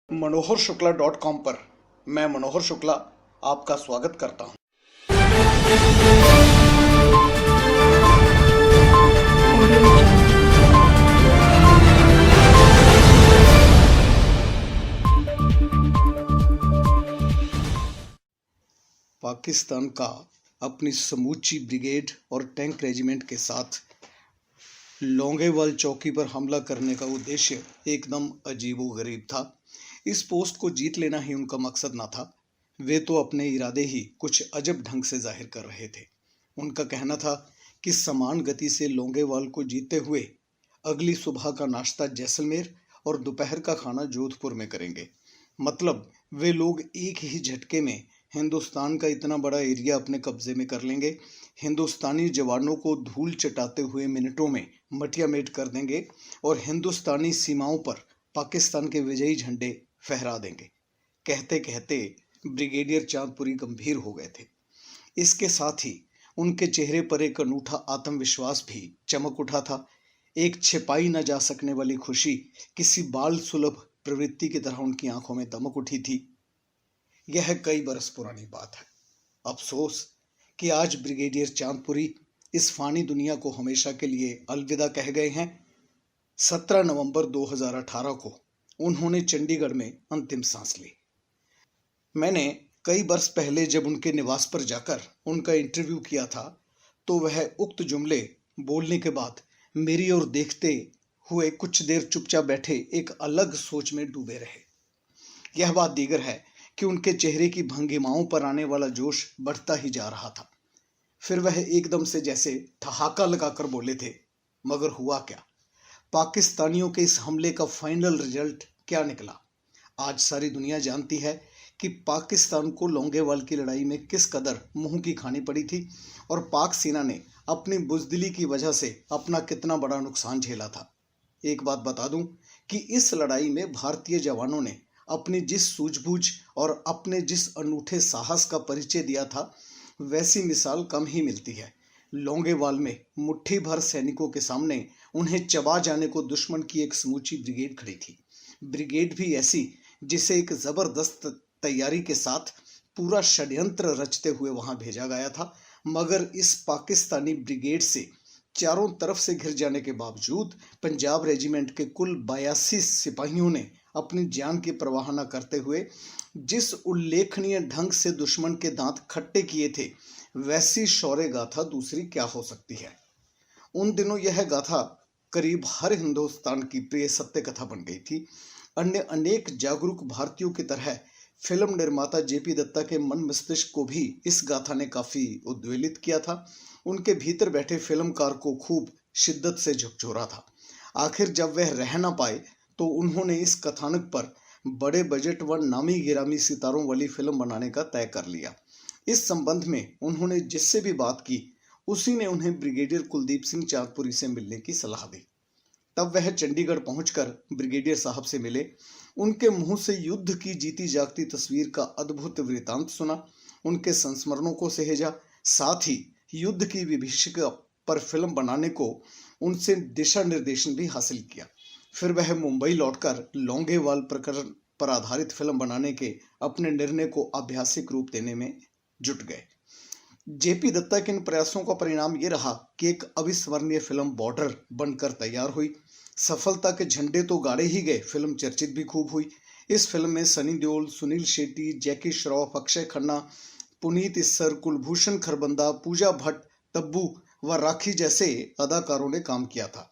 मनोहरशुक्ला.com पर मैं मनोहर शुक्ला आपका स्वागत करता हूं। पाकिस्तान का अपनी समूची ब्रिगेड और टैंक रेजिमेंट के साथ लोंगेवाल चौकी पर हमला करने का उद्देश्य एकदम अजीबोगरीब था। इस पोस्ट को जीत लेना ही उनका मकसद ना था, वे तो अपने इरादे ही कुछ अजब ढंग से जाहिर कर रहे थे। उनका कहना था कि समान गति से लोंगेवाल को जीतते हुए अगली सुबह का नाश्ता जैसलमेर और दोपहर का खाना जोधपुर में करेंगे। मतलब वे लोग एक ही झटके में हिंदुस्तान का इतना बड़ा एरिया अपने कब्जे में कर लेंगे, हिंदुस्तानी जवानों को धूल चटाते हुए मिनटों में मटियामेट कर देंगे और हिंदुस्तानी सीमाओं पर पाकिस्तान के विजयी झंडे फहरा देंगे। कहते कहते ब्रिगेडियर चांदपुरी गंभीर हो गए थे। इसके साथ ही उनके चेहरे पर एक अनूठा आत्मविश्वास भी चमक उठा था। एक छिपाई न जा सकने वाली खुशी किसी बाल सुलभ प्रवृत्ति की तरह उनकी आंखों में दमक उठी थी। यह कई बरस पुरानी बात है। अफसोस कि आज ब्रिगेडियर चांदपुरी इस फानी दुनिया को हमेशा के लिए अलविदा कह गए हैं। 17 नवंबर 2018 को उन्होंने चंडीगढ़ में अंतिम सांस ली। मैंने कई वर्ष पहले जब उनके निवास पर जाकर उनका इंटरव्यू किया था तो वह उक्त जुमले बोलने के बाद मेरी ओर देखते हुए कुछ देर चुपचाप बैठे एक अलग सोच में डूबे रहे। यह बात दीगर है कि उनके चेहरे की भंगिमाओं पर आने वाला जोश बढ़ता ही जा रहा था। फिर वह एकदम से जैसे ठहाका लगाकर बोले थे, मगर हुआ क्या? पाकिस्तानियों के इस हमले का फाइनल रिजल्ट क्या निकला? आज सारी दुनिया जानती है कि पाकिस्तान को लोंगेवाल की लड़ाई में किस कदर मुंह की खानी पड़ी थी और पाक सेना ने अपनी बुजदिली की वजह से अपना कितना बड़ा नुकसान झेला था। एक बात बता दूं कि इस लड़ाई में भारतीय जवानों ने अपनी जिस सूझबूझ और अपने जिस अनूठे साहस का परिचय दिया था, वैसी मिसाल कम ही मिलती है। लोंगेवाल में मुट्ठी भर सैनिकों के सामने उन्हें चबा जाने को दुश्मन की एक समूची ब्रिगेड खड़ी थी। ब्रिगेड भी ऐसी जिसे एक जबरदस्त तैयारी के साथ पूरा षड्यंत्र रचते हुए वहां भेजा गया था। मगर इस पाकिस्तानी ब्रिगेड से चारों तरफ से घिर जाने के बावजूद पंजाब रेजिमेंट के कुल 82 सिपाहियों ने अपनी जान की परवाह न करते हुए जिस उल्लेखनीय ढंग से दुश्मन के दांत खट्टे किए थे, वैसी शौर्य गाथा दूसरी क्या हो सकती है। उन दिनों यह गाथा करीब हर हिंदुस्तान की प्रिय सत्य कथा बन गई थी। अन्य अनेक जागरूक भारतीयों की तरह फिल्म निर्माता जेपी दत्ता के मन मस्तिष्क को भी इस गाथा ने काफी उद्वेलित किया था। उनके भीतर बैठे फिल्मकार को खूब शिद्दत से झकझोरा था। आखिर जब वह रह ना पाए तो उन्होंने इस कथानक पर बड़े बजट व नामी गिरामी सितारों वाली फिल्म बनाने का तय कर लिया। इस संबंध में उन्होंने जिससे भी बात की, उसी ने उन्हें ब्रिगेडियर कुलदीप सिंह चांदपुरी से मिलने की सलाह दी। तब वह चंडीगढ़ पहुंचकर ब्रिगेडियर साहब से मिले। उनके मुंह से युद्ध की जीती जागती तस्वीर का अद्भुत वृतांत सुना, उनके संस्मरणों को सहेजा, साथ ही युद्ध की विभीषिका पर फिल्म बनाने को उनसे दिशा निर्देशन भी हासिल किया। फिर वह मुंबई लौटकर लोंगेवाल प्रकरण पर आधारित फिल्म बनाने के अपने निर्णय को आभासिक रूप देने में जुट गए। जेपी दत्ता के इन प्रयासों का परिणाम ये रहा कि एक अविस्मरणीय फिल्म बॉर्डर बनकर तैयार हुई। सफलता के झंडे तो गाड़े ही गए, फिल्म चर्चित भी खूब हुई। इस फिल्म में सनी देओल, सुनील शेट्टी, जैकी श्रॉफ, अक्षय खन्ना, पुनीत इस्सर, कुलभूषण खरबंदा, पूजा भट्ट, तब्बू व राखी जैसे अदाकारों ने काम किया था।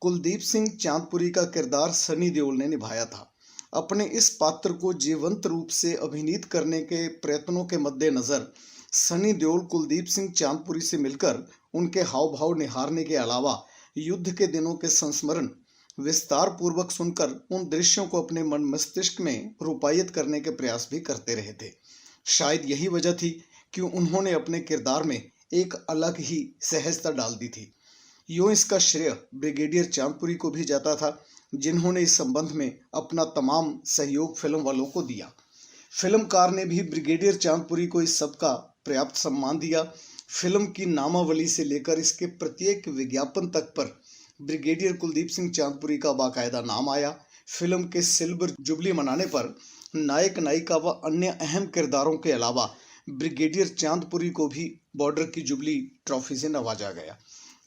कुलदीप सिंह चांदपुरी का किरदार सनी देओल ने निभाया था। अपने इस पात्र को जीवंत रूप से अभिनीत करने के प्रयत्नों के मद्देनजर सनी देओल कुलदीप सिंह चांदपुरी से मिलकर उनके हाव भाव निहारने के अलावा युद्ध के दिनों के संस्मरण विस्तार पूर्वक सुनकर उन दृश्यों को अपने मन मस्तिष्क में रूपायित करने के प्रयास भी करते रहे थे। शायद यही वजह थी कि उन्होंने अपने किरदार में एक अलग ही सहजता डाल दी थी। यूं इसका श्रेय ब्रिगेडियर चांदपुरी को भी जाता था, जिन्होंने इस संबंध में अपना तमाम सहयोग फिल्म वालों को दिया। फिल्मकार ने भी ब्रिगेडियर चांदपुरी को इस सब का पर्याप्त सम्मान दिया। फिल्म की नामावली से लेकर इसके प्रत्येक विज्ञापन तक पर ब्रिगेडियर कुलदीप सिंह चांदपुरी का बाकायदा नाम आया। फिल्म के सिल्वर जुबली मनाने पर नायक नायिका व अन्य अहम किरदारों के अलावा ब्रिगेडियर चांदपुरी को भी बॉर्डर की जुबली ट्रॉफी से नवाजा गया।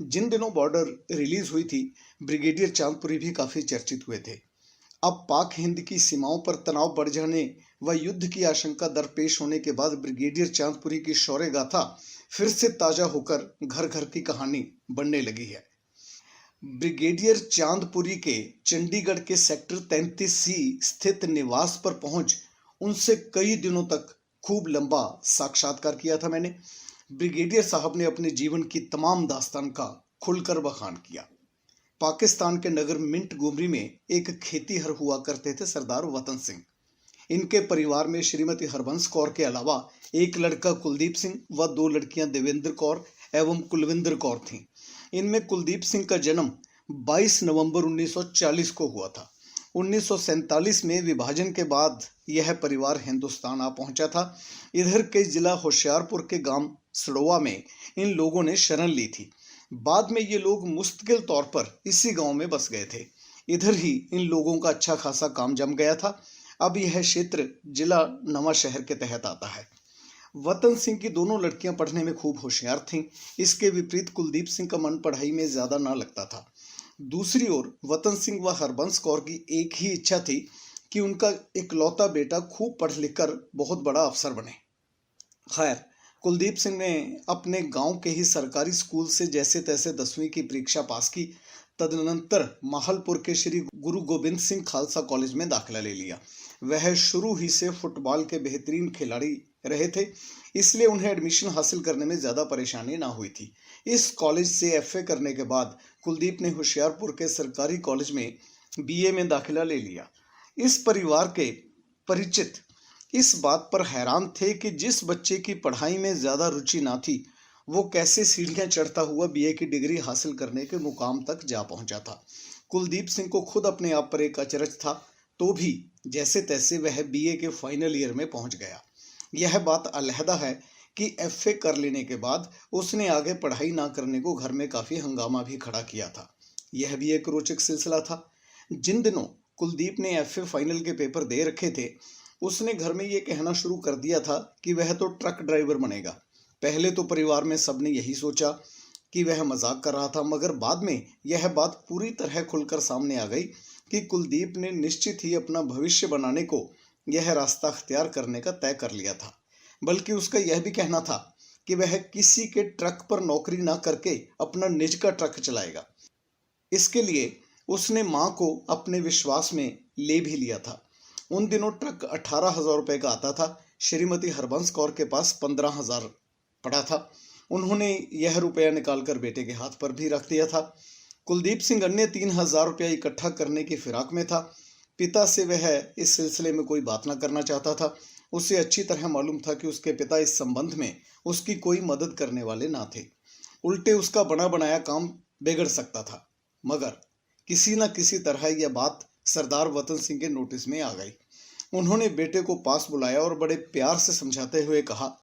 जिन दिनों बॉर्डर रिलीज हुई थी, ब्रिगेडियर चांदपुरी भी काफी चर्चित हुए थे। अब पाक हिंद की सीमाओं पर तनाव बढ़ जाने व युद्ध की आशंका दरपेश होने के बाद ब्रिगेडियर चांदपुरी की शौर्य गाथा फिर से ताजा होकर घर घर की कहानी बनने लगी है। ब्रिगेडियर चांदपुरी के चंडीगढ़ के सेक्टर 33C स्थित निवास पर पहुंच उनसे कई दिनों तक खूब लंबा साक्षात्कार किया था मैंने। ब्रिगेडियर साहब ने अपने जीवन की तमाम दास्तान का खुलकर बखान किया। पाकिस्तान के नगर मिंट गुमरी में एक खेतीहर हुआ करते थे सरदार वतन सिंह। इनके परिवार में श्रीमती हरबंस कौर के अलावा एक लड़का कुलदीप सिंह व 2 लड़कियां देवेंद्र कौर एवं कुलविंदर कौर थीं। इनमें कुलदीप सिंह का जन्म 22 नवंबर 1940 को हुआ था। 1947 में विभाजन के बाद यह परिवार हिंदुस्तान आ पहुंचा था। इधर के जिला होशियारपुर के गांव सड़ोवा में इन लोगों ने शरण ली थी। बाद में ये लोग मुस्तकिल तौर पर इसी गांव में बस गए थे। इधर ही इन लोगों का अच्छा खासा काम जम गया था। अब यह क्षेत्र जिला नवा शहर के तहत आता है। वतन सिंह की दोनों लड़कियां पढ़ने में खूब होशियार थीं। इसके विपरीत कुलदीप सिंह का मन पढ़ाई में ज्यादा ना लगता था। दूसरी ओर वतन सिंह व हरबंस कौर की एक ही इच्छा थी कि उनका इकलौता बेटा खूब पढ़ लिख कर बहुत बड़ा अफसर बने। खैर, कुलदीप सिंह ने अपने गांव के ही सरकारी स्कूल से जैसे तैसे 10वीं की परीक्षा पास की। तदनंतर माहलपुर के श्री गुरु गोबिंद सिंह खालसा कॉलेज में दाखिला ले लिया। वह शुरू ही से फुटबॉल के बेहतरीन खिलाड़ी रहे थे, इसलिए उन्हें एडमिशन हासिल करने में ज्यादा परेशानी ना हुई थी। इस कॉलेज से एफए करने के बाद कुलदीप ने होशियारपुर के सरकारी कॉलेज में बीए में दाखिला ले लिया। इस परिवार के परिचित इस बात पर हैरान थे कि जिस बच्चे की पढ़ाई में ज्यादा रुचि ना थी, वो कैसे सीढ़ियां चढ़ता हुआ बीए की डिग्री हासिल करने के मुकाम तक जा पहुंचा था। कुलदीप सिंह को खुद अपने आप पर एक अचरज था, तो भी जैसे तैसे वह बीए के फाइनल ईयर में पहुंच गया। यह बात अलहदा है कि एफए कर लेने के बाद उसने आगे पढ़ाई ना करने को घर में काफी हंगामा भी खड़ा किया था। यह भी एक रोचक सिलसिला था। जिन दिनों कुलदीप ने एफए फाइनल के पेपर दे रखे थे, उसने घर में यह कहना शुरू कर दिया था कि वह तो ट्रक ड्राइवर बनेगा। पहले तो परिवार में सबने यही सोचा कि वह मजाक कर रहा था, मगर बाद में यह बात पूरी तरह खुलकर सामने आ गई कि कुलदीप ने निश्चित ही अपना भविष्य बनाने को यह रास्ता अख्तियार करने का तय कर लिया था। बल्कि उसका यह भी कहना था कि वह किसी के ट्रक पर नौकरी ना करके अपना निज का ट्रक चलाएगा। इसके लिए उसने मां को अपने विश्वास में ले भी लिया था। उन दिनों ट्रक 18,000 रुपए का आता था। श्रीमती हरबंस कौर के पास 15,000 पड़ा था। उन्होंने यह रुपया निकालकर बेटे के हाथ पर भी रख दिया था। कुलदीप सिंह अन्य 3,000 रुपया इकट्ठा करने की फिराक में था। पिता से वह इस सिलसिले में कोई बात ना करना चाहता था। उसे अच्छी तरह मालूम था कि उसके पिता इस संबंध में उसकी कोई मदद करने वाले ना थे। उल्टे उसका बना बनाया काम बिगड़ सकता था। मगर किसी न किसी तरह यह बात सरदार वतन सिंह के नोटिस में आ गई। उन्होंने बेटे को पास बुलाया और बड़े प्यार से समझाते हुए कहा